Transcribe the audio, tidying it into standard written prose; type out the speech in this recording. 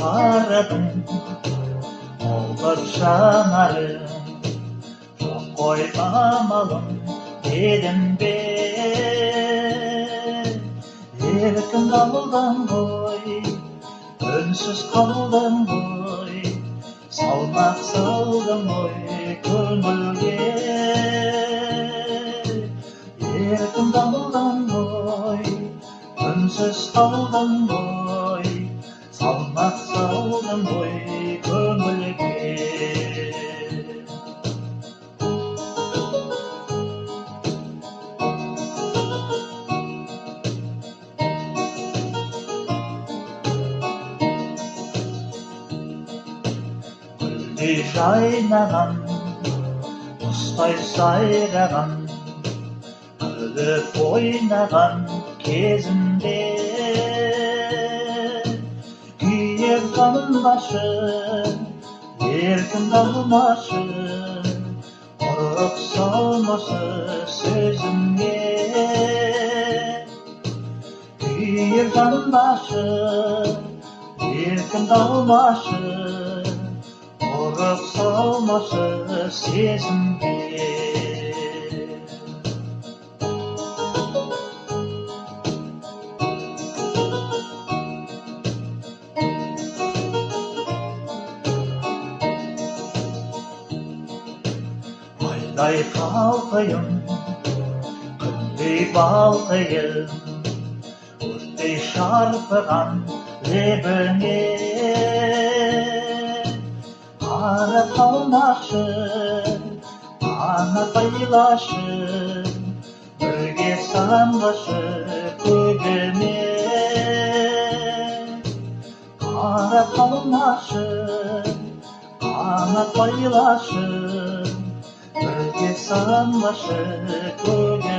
қарадым, молдыр жанарың, жоқ қой амалым дедім бе. Еркін қалдың ғой, үнсіз қалдың ғой, салмақ салдың ғой көңілге. Еркін қалдың ғой, үнсіз қалдың ғой, салмақ салдың ғой көңілге. Гүлдей жайнаған, құстай сайраған, күліп ойнаған кезімде күйіп қалмашы, еркін қалмашы, құрық салмашы сөзіңе. Күйіп қалмашы, еркін қалмашы, құрық салмашы сезімге. Айдай қалқайым, күндей балқайым, өрттей шарпыған лебіңе. Қара қалмашы, ана байлашы, бірге самғашы көгіме. Қара қалмашы, ана байлашы, бірге самғашы көгіме.